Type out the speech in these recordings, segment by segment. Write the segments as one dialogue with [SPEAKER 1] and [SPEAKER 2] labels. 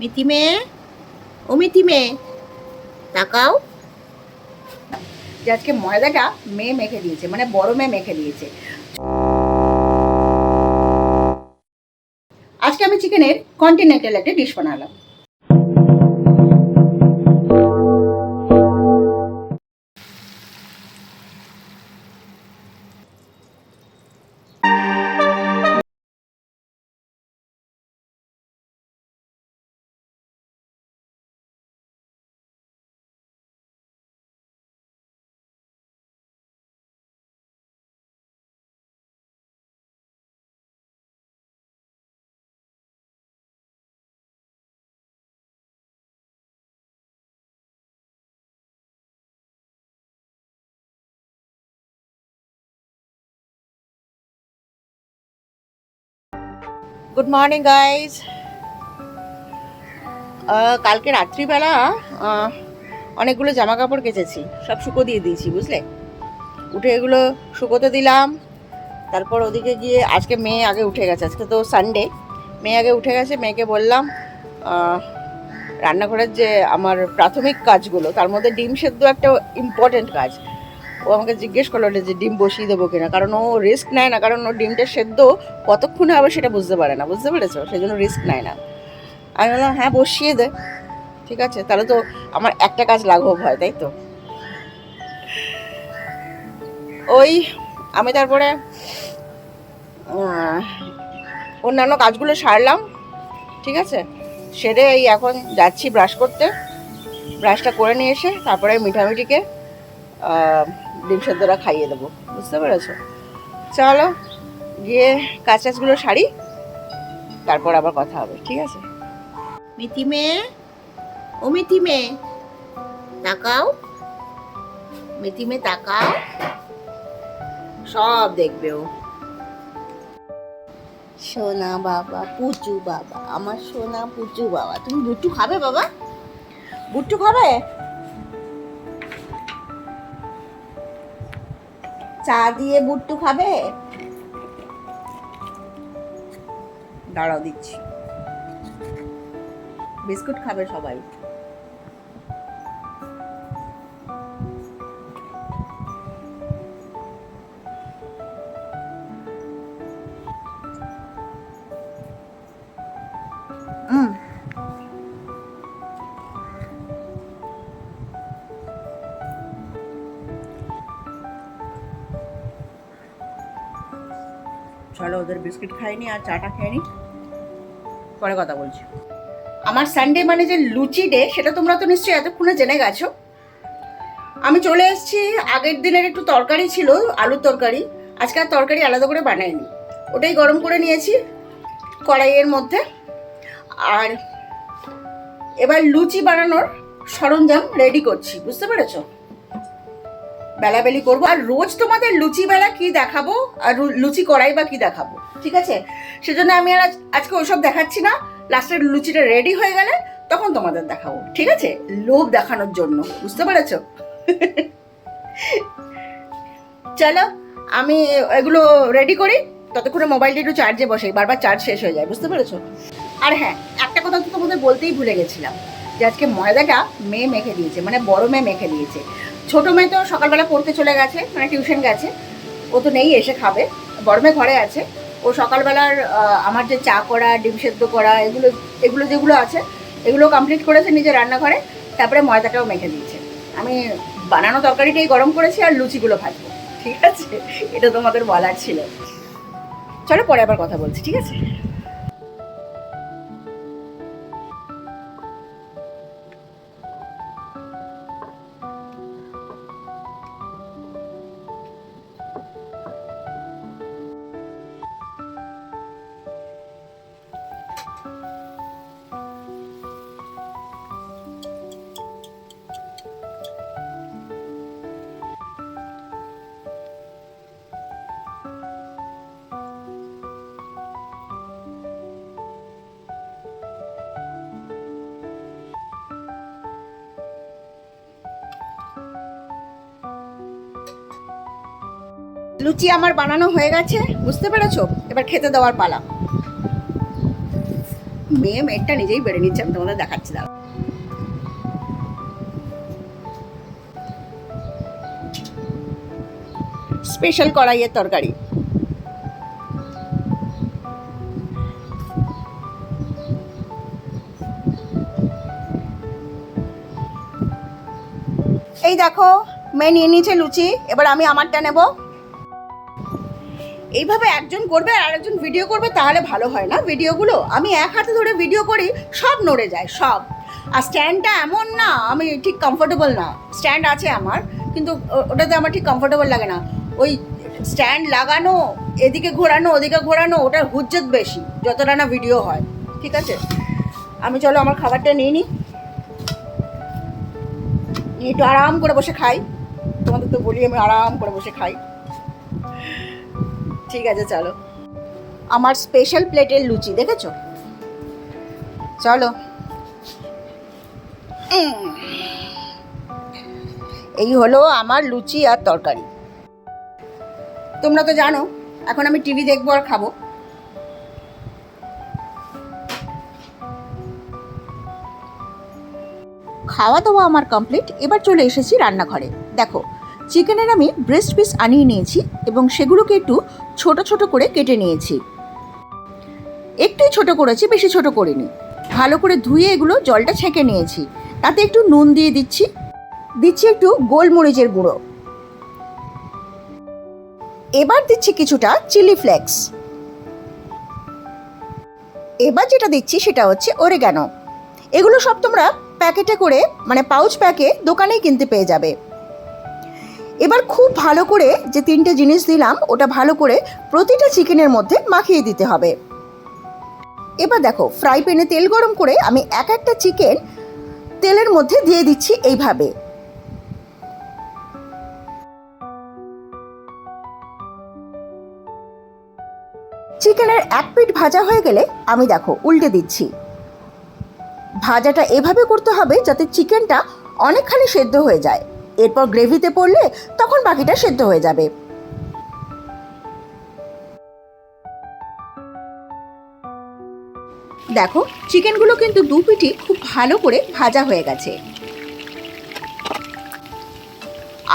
[SPEAKER 1] মিথি মেয়ে, ও মিথি মেয়ে, তাকাও। যে আজকে ময়দাটা মেয়ে মেখে দিয়েছে, মানে বড় মেয়ে মেখে দিয়েছে। আজকে আমি চিকেনের কন্টিনেন্টাল একটা ডিশ বানালাম। Good morning guys. কালকে রাত্রিবেলা অনেকগুলো জামা কাপড় কেচেছি, সব শুকো দিয়ে দিয়েছি, বুঝলে। উঠে এগুলো শুকোতে দিলাম। তারপর ওদিকে গিয়ে আজকে মেয়ে আগে উঠে গেছে, আজকে তো সানডে। মেয়ে আগে উঠে গেছে, মেয়েকে বললাম রান্নাঘরের যে আমার প্রাথমিক কাজগুলো, তার মধ্যে ডিম সেদ্ধ একটা ইম্পর্টেন্ট কাজ। ও আমাকে জিজ্ঞেস করলো যে ডিম বসিয়ে দেবো কিনা, কারণ ও রিস্ক নেয় না, কারণ ও ডিমটা সেদ্ধ কতক্ষণে হবে সেটা বুঝতে পারে না, বুঝতে পেরেছো, সেই জন্য রিস্ক নেয় না। আমি বললাম হ্যাঁ বসিয়ে দে, ঠিক আছে, তাহলে তো আমার একটা কাজ লাঘব হয়, তাই তো। ওই আমি তারপরে অন্যান্য কাজগুলো সারলাম, ঠিক আছে। সেরে এই এখন যাচ্ছি ব্রাশ করতে। ব্রাশটা করে নিয়ে এসে তারপরে মিঠামিঠিকে ডিম সেদ্ধটা খাইয়ে দেবো, বুঝতে পেরেছো। চলো গিয়ে কাজ টাজগুলো সারি, তারপর আবার কথা হবে, ঠিক আছে। মিথি মেয়ে, ও মিথি মেয়ে, তাকাও। মিথি মেয়ে তাকাও, সব দেখবে ও। সোনা বাবা, পুচু বাবা, আমার সোনা পুচু বাবা। তুমি বুট্টু খাবে বাবা? বুট্টু খাবে? চা দিয়ে বুট্টু খাবে? দাঁড়াও দিচ্ছি। বিস্কুট খাবে সবাই। চলো ওদের বিস্কিট খাইনি আর চাটা খাইনি, পরে কথা বলছি। আমার সানডে মানে যে লুচি ডে, সেটা তোমরা তো নিশ্চয়ই এতক্ষণে জেনে গেছো। আমি চলে এসেছি, আগের দিনের একটু তরকারি ছিল, আলুর তরকারি। আজকে আর তরকারি আলাদা করে বানাইনি, ওটাই গরম করে নিয়েছি কড়াইয়ের মধ্যে। আর এবার লুচি বানানোর সরঞ্জাম রেডি করছি, বুঝতে পেরেছো। বেলাবেলি করবো, আর রোজ তোমাদের লুচি বেলা কি দেখাবো আর লুচি করাই বা কি দেখাবো, ঠিক আছে। সেজন্য আমি আর আজকে ওইসব দেখাচ্ছি না। লাস্টের লুচিটা রেডি হয়ে গেলে তখন তোমাদের দেখাবো, ঠিক আছে, লোভ দেখানোর জন্য, বুঝতে পেরেছো। চলো আমি এগুলো রেডি করি, ততক্ষণে মোবাইলটা একটু চার্জে বসাই, বারবার চার্জ শেষ হয়ে যায়, বুঝতে পেরেছো। আর হ্যাঁ, একটা কথা তো তোমাদের বলতেই ভুলে গেছিলাম, যে আজকে ময়দাটা মেয়ে মেখে দিয়েছে, মানে বড় মেয়ে মেখে দিয়েছে। ছোটো মেয়ে তো সকালবেলা পড়তে চলে গেছে, মানে টিউশন গেছে, ও তো নেই, এসে খাবে। বড় মেয়ে ঘরে আছে। ও সকালবেলার আমার যে চা করা, ডিম সেদ্ধ করা, এগুলো এগুলো যেগুলো আছে এগুলো কমপ্লিট করেছে নিজের রান্নাঘরে। তারপরে ময়দাটাও মেখে দিয়েছে। আমি বানানো তরকারিটাই গরম করেছি আর লুচিগুলো ভাজবো, ঠিক আছে। এটা তোমাদের বলার ছিল। চলো পরে আবার কথা বলছি, ঠিক আছে। লুচি আমার বানানো হয়ে গেছে, বুঝতে পেরেছো। এবার খেতে দেওয়ার পালা। মেয়েটা নিজেই বেড়ে নিচ্ছে, আমি তোমাদের দেখাচ্ছি দাও। স্পেশাল কড়াইয়ের তরকারি। এই দেখো মেয়ে নিয়ে নিয়েছে লুচি, এবার আমি আমারটা নেব। এইভাবে একজন করবে আর একজন ভিডিও করবে, তাহলে ভালো হয় না ভিডিওগুলো। আমি এক হাতে ধরে ভিডিও করি, সব নড়ে যায় সব। আর স্ট্যান্ডটা এমন না, আমি ঠিক কমফোর্টেবল না। স্ট্যান্ড আছে আমার, কিন্তু ওটাতে আমার ঠিক কমফোর্টেবল লাগে না। ওই স্ট্যান্ড লাগানো, এদিকে ঘোরানো ওদিকে ঘোরানো, ওটার হুজ্জত বেশি যতটা না ভিডিও হয়। ঠিক আছে, আমি চলো আমার খাবারটা নিয়ে নিই, একটু আরাম করে বসে খাই। তোমাদের তো বলি আমি আরাম করে বসে খাই। ঠিক আছে চলো, আমার স্পেশাল প্লেটের লুচি দেখেছো? চলো, এই হলো আমার লুচি আর তরকারি। তোমরা তো জানো এখন আমি টিভি দেখবো আর খাবো। খাওয়া দাওয়া আমার কমপ্লিট। এবার চলে এসেছি রান্নাঘরে। দেখো, চিকেনের আমি ব্রেস্ট পিস আনিয়ে নিয়েছি এবং সেগুলোকে একটু ছোট ছোট করে কেটে নিয়েছি। একটুই ছোট করেছি, বেশি ছোট করিনি। ভালো করে ধুয়ে এগুলো জলটা ছেঁকে নিয়েছি। তাতে একটু নুন দিয়ে দিচ্ছি একটু গোলমরিচের গুঁড়ো। এবার দিচ্ছি কিছুটা চিলি ফ্লেক্স। এবার যেটা দিচ্ছি সেটা হচ্ছে অরিগ্যানো। এগুলো সব তোমরা প্যাকেটে করে, মানে পাউচ প্যাকে দোকানেই কিনতে পেয়ে যাবে। এবার খুব ভালো করে যে তিনটে জিনিস দিলাম, ওটা ভালো করে প্রতিটা চিকেনের মধ্যে মাখিয়ে দিতে হবে। এবার দেখো, ফ্রাই প্যানে তেল গরম করে আমি এক একটা চিকেন তেলের মধ্যে দিয়ে দিচ্ছি এইভাবে। চিকেনের এক পিঠ ভাজা হয়ে গেলে আমি দেখো উল্টে দিচ্ছি। ভাজাটা এভাবে করতে হবে যাতে চিকেনটা অনেকখানি সেদ্ধ হয়ে যায়। এরপর গ্রেভিতে পড়লে তখন বাকিটা সেদ্ধ হয়ে যাবে। দেখো, চিকেনগুলো কিন্তু দু পিঠই খুব ভালো করে ভাজা হয়ে গেছে।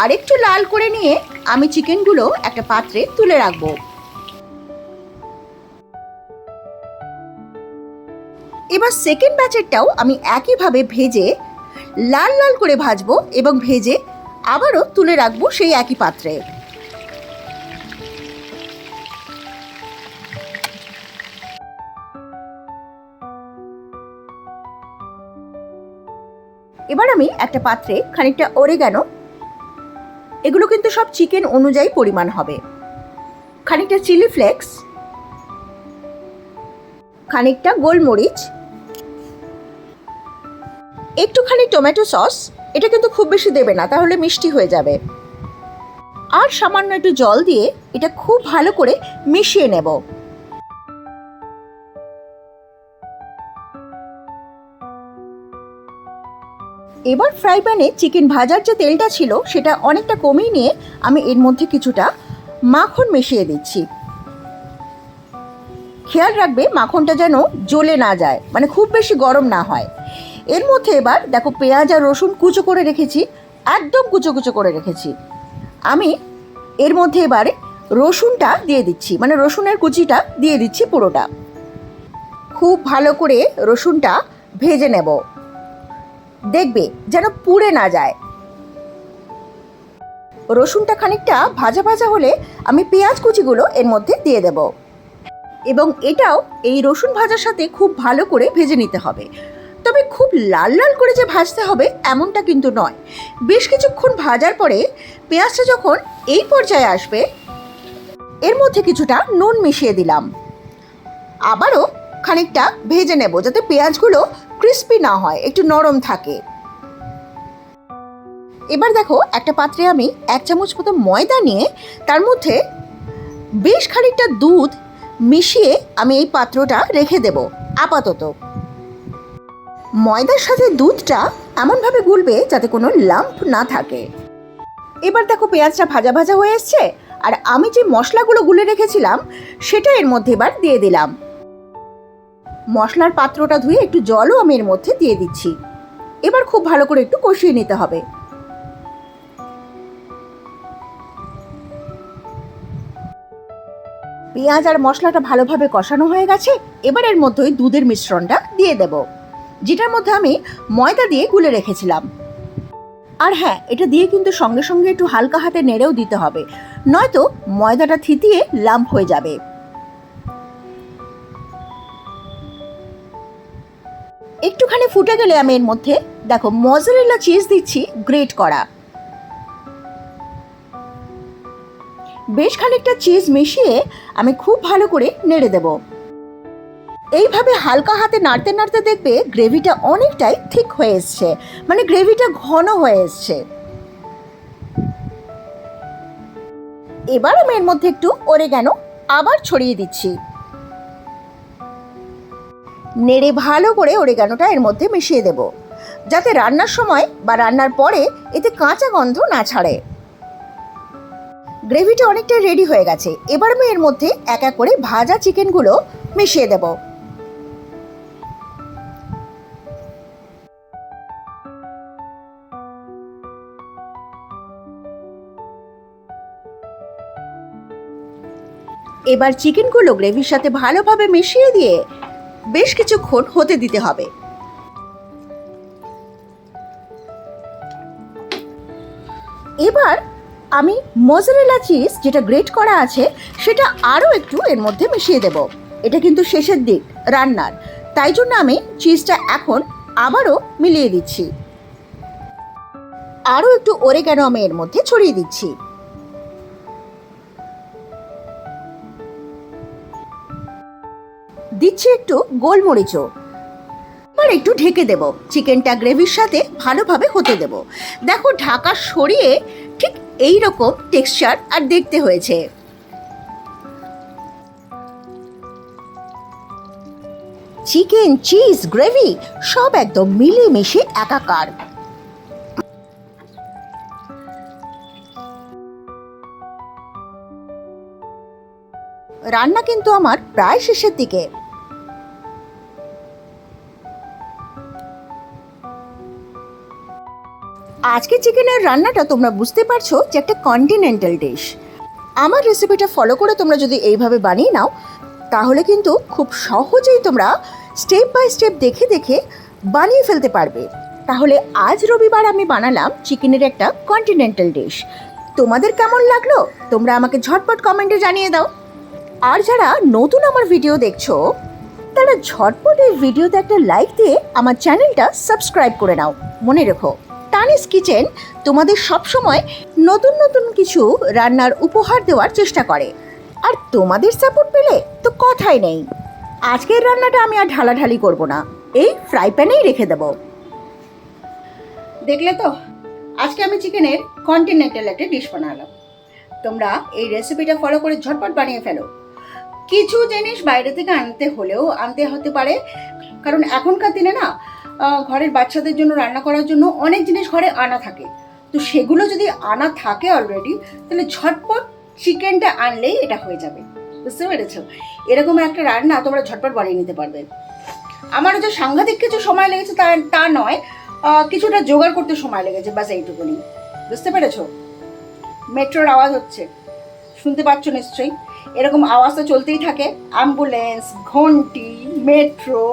[SPEAKER 1] আর একটু লাল করে নিয়ে আমি চিকেনগুলো একটা পাত্রে তুলে রাখবো। এবার সেকেন্ড ব্যাচেরটাও আমি একইভাবে ভেজে লাল লাল করে ভাজবো এবং ভেজে আবারও তুলে রাখবো সেই একই পাত্রে। এবার আমি একটা পাত্রে খানিকটা অরিগ্যানো, এগুলো কিন্তু সব চিকেন অনুযায়ী পরিমাণ হবে, খানিকটা চিলি ফ্লেক্স, খানিকটা গোলমরিচ, একটুখানি টমেটো সস, এটা কিন্তু খুব বেশি দেবে না, তাহলে মিষ্টি হয়ে যাবে, আর সামান্য একটু জল দিয়ে এটা খুব ভালো করে মিশিয়ে নেব। এবার ফ্রাই প্যানে চিকেন ভাজার যে তেলটা ছিল সেটা অনেকটা কমিয়ে নিয়ে আমি এর মধ্যে কিছুটা মাখন মিশিয়ে দিচ্ছি। খেয়াল রাখবে মাখনটা যেন জ্বলে না যায়, মানে খুব বেশি গরম না হয়। এর মধ্যে এবার দেখো পেঁয়াজ আর রসুন কুচো করে রেখেছি, একদম কুচো কুচো করে রেখেছি। আমি এর মধ্যে এবারে রসুনটা দিয়ে দিচ্ছি, মানে রসুনের কুচিটা দিয়ে দিচ্ছি পুরোটা। খুব ভালো করে রসুনটা ভেজে নেব, দেখবে যেন পুড়ে না যায়। রসুনটা খানিকটা ভাজা ভাজা হলে আমি পেঁয়াজ কুচিগুলো এর মধ্যে দিয়ে দেব এবং এটাও এই রসুন ভাজার সাথে খুব ভালো করে ভেজে নিতে হবে। তবে খুব লাল লাল করে যে ভাজতে হবে এমনটা কিন্তু নয়। বেশ কিছুক্ষণ ভাজার পরে পেঁয়াজটা যখন এই পর্যায়ে আসবে, এর মধ্যে কিছুটা নুন মিশিয়ে দিলাম। আবারও খানিকটা ভেজে নেব যাতে পেঁয়াজগুলো ক্রিস্পি না হয়, একটু নরম থাকে। এবার দেখো একটা পাত্রে আমি 1 চামচ মতো ময়দা নিয়ে তার মধ্যে বেশ খানিকটা দুধ মিশিয়ে আমি এই পাত্রটা রেখে দেব আপাতত। ময়দার সাথে দুধটা এমনভাবে গুলবে যাতে কোনো লাম্প না থাকে। এবার দেখো পেঁয়াজটা ভাজা ভাজা হয়ে এসছে, আর আমি যে মশলাগুলো গুলে রেখেছিলাম সেটা এর মধ্যে এবার দিয়ে দিলাম। মশলার পাত্রটা ধুয়ে একটু জলও আমি এর মধ্যে দিয়ে দিচ্ছি। এবার খুব ভালো করে একটু কষিয়ে নিতে হবে। পেঁয়াজ আর মশলাটা ভালোভাবে কষানো হয়ে গেছে। এবার এর মধ্যে দুধের মিশ্রণটা দিয়ে দেব, যেটার মধ্যে আমি ময়দা দিয়ে গুলে রেখেছিলাম। আর হ্যাঁ, এটা দিয়ে কিন্তু সঙ্গে সঙ্গে একটু হালকা হাতে নেড়েও দিতে হবে, নয়তো ময়দাটা থিতিয়ে লাম্প হয়ে যাবে। একটুখানি ফুটে গেলে আমি এর মধ্যে দেখো মজারেলা চিজ দিচ্ছি গ্রেট করা। বেশ খানিকটা চিজ মিশিয়ে আমি খুব ভালো করে নেড়ে দেব। এইভাবে হালকা হাতে নাড়তে নাড়তে দেখবে গ্রেভিটা অনেকটাই ঠিক হয়ে এসছে, মানে গ্রেভিটা ঘন হয়ে এসছে। এবার আমি এর মধ্যে একটু অরিগ্যানো আবার ছড়িয়ে দিচ্ছি। নেড়ে ভালো করে অরিগ্যানোটা এর মধ্যে মিশিয়ে দেব, যাতে রান্নার সময় বা রান্নার পরে এতে কাঁচা গন্ধ না ছাড়ে। গ্রেভিটা অনেকটা রেডি হয়ে গেছে। এবার আমি এর মধ্যে এক এক করে ভাজা চিকেনগুলো মিশিয়ে দেব। এবার চিকেনগুলো গ্রেভির সাথে ভালোভাবে মিশিয়ে দিয়ে বেশ কিছুক্ষণ হতে দিতে হবে। এবার আমি মজারেলা চিজ যেটা গ্রেট করা আছে সেটা আরও একটু এর মধ্যে মিশিয়ে দেব। এটা কিন্তু শেষের দিক রান্নার, তাই জন্য আমি চিজটা এখন আবারও মিলিয়ে দিচ্ছি। আরও একটু অরিগ্যানো আমি এর মধ্যে ছড়িয়ে দিচ্ছি। দিচ্ছি একটু গোলমরিচও। এবার একটু ঢেকে দেব, চিকেনটা গ্রেভির সাথে ভালোভাবে হতে দেব। দেখো ঢাকা সরিয়ে ঠিক এই রকম টেক্সচার আর দেখতে হয়েছে। চিকেন, চিজ, গ্রেভি সব একদম মিলেমিশে একাকার। রান্না কিন্তু আমার প্রায় শেষের দিকে। আজকে চিকেনের রান্নাটা তোমরা বুঝতে পারছো যে একটা কন্টিনেন্টাল ডিশ। আমার রেসিপিটা ফলো করে তোমরা যদি এইভাবে বানিয়ে নাও, তাহলে কিন্তু খুব সহজেই তোমরা স্টেপ বাই স্টেপ দেখে দেখে বানিয়ে ফেলতে পারবে। তাহলে আজ রবিবার আমি বানালাম চিকেনের একটা কন্টিনেন্টাল ডিশ। তোমাদের কেমন লাগলো তোমরা আমাকে ঝটপট কমেন্টে জানিয়ে দাও। আর যারা নতুন আমার ভিডিও দেখছো, তারা ঝটপট এই ভিডিওতে একটা লাইক দিয়ে আমার চ্যানেলটা সাবস্ক্রাইব করে নাও। মনে রেখো, তানিস কিচেন তোমাদের সবসময় নতুন নতুন কিছু রান্নার উপহার দেওয়ার চেষ্টা করে, আর তোমাদের সাপোর্ট পেলে তো কথাই নেই। আজকের রান্নাটা আমি আর ঢালাঢালি করব না, এই ফ্রাই প্যানেই রেখে দেব। দেখলে তো আজকে আমি চিকেনের কন্টিনেন্টাল একটা ডিশ বানালাম। তোমরা এই রেসিপিটা ফলো করে ঝটপট বানিয়ে ফেলো। কিছু জিনিস বাইরে থেকে আনতে হতে পারে, কারণ এখনকার দিনে না ঘরের বাচ্চাদের জন্য রান্না করার জন্য অনেক জিনিস ঘরে আনা থাকে। তো সেগুলো যদি আনা থাকে অলরেডি, তাহলে ঝটপট চিকেনটা আনলেই এটা হয়ে যাবে। বুঝতে পেরেছো? এরকম একটা রান্না তোমরা ঝটপট বানিয়ে নিতে পারবে। আমারও যে সাংঘাতিক কিছু সময় লেগেছে তা নয়, কিছুটা জোগাড় করতে সময় লেগেছে, বাস এইটুকুনি। বুঝতে পেরেছো? মেট্রোর আওয়াজ হচ্ছে, শুনতে পাচ্ছ নিশ্চয়ই। এরকম আওয়াজ তো চলতেই থাকে, অ্যাম্বুলেন্স, ঘন্টি, মেট্রো।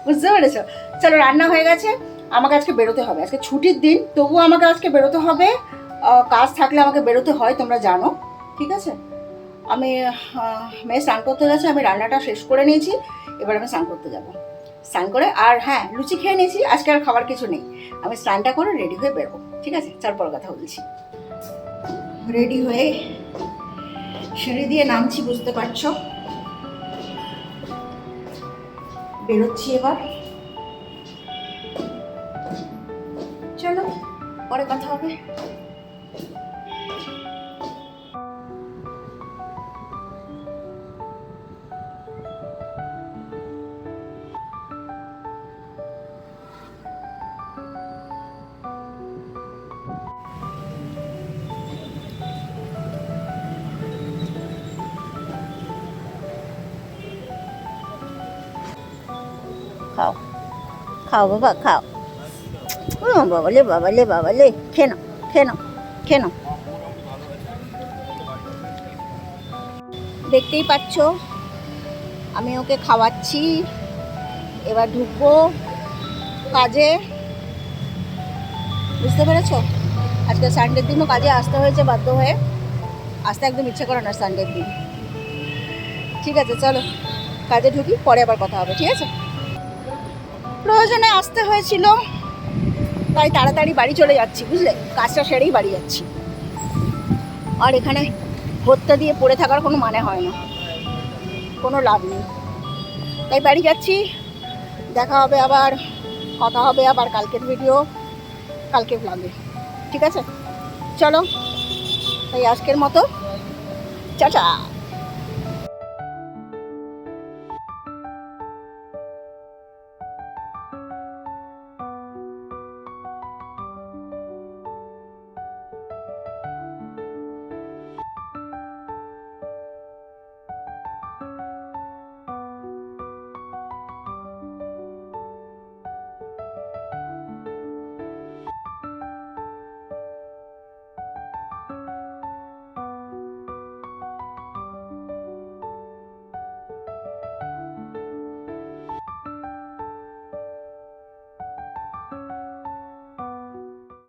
[SPEAKER 1] বুঝতে পেরেছো? চলো, রান্না হয়ে গেছে, আমাকে আজকে বেরোতে হবে। আজকে ছুটির দিন, তবুও আমাকে আজকে বেরোতে হবে। কাজ থাকলে আমাকে বেরোতে হয়, তোমরা জানো। ঠিক আছে, আমি মেয়ে স্নান করতে গেছে, আমি রান্নাটা শেষ করে নিয়েছি। এবার আমি স্নান করতে যাব। স্নান করে, আর হ্যাঁ, লুচি খেয়ে নিয়েছি, আজকে আর খাবার কিছু নেই। আমি স্নানটা করে রেডি হয়ে বেরোবো। ঠিক আছে, তারপর কথা বলছি। রেডি হয়ে সিঁড়ি দিয়ে নামছি, বুঝতে পারছো। বেরোচ্ছি এবার। চলো, পরে কথা হবে। খাও খাও বাবা খাও। ও বাবালে বাবালে বাবালে, খেয়ে নাও খেয়ে নাও খেয়ে নাও। দেখতেই পাচ্ছ আমি ওকে খাওয়াচ্ছি, এবার ঢুকবো কাজে। বুঝতে পেরেছো? আজকে সানডের দিনও কাজে আসতে হয়েছে বাধ্য হয়ে, আসতে একদম ইচ্ছে করে না সানডের দিন। ঠিক আছে চলো কাজে ঢুকি, পরে আবার কথা হবে, ঠিক আছে? প্রয়োজনে আসতে হয়েছিল, তাই তাড়াতাড়ি বাড়ি চলে যাচ্ছি, বুঝলে? কাজটা সেরেই বাড়ি যাচ্ছি। আর এখানে ভর্তা দিয়ে পড়ে থাকার কোনো মানে হয় না, কোনো লাভ নেই, তাই বাড়ি যাচ্ছি। দেখা হবে আবার, কথা হবে আবার কালকের ভিডিও, কালকে ব্লগে, ঠিক আছে? চলো তাই আজকের মতো টাটা।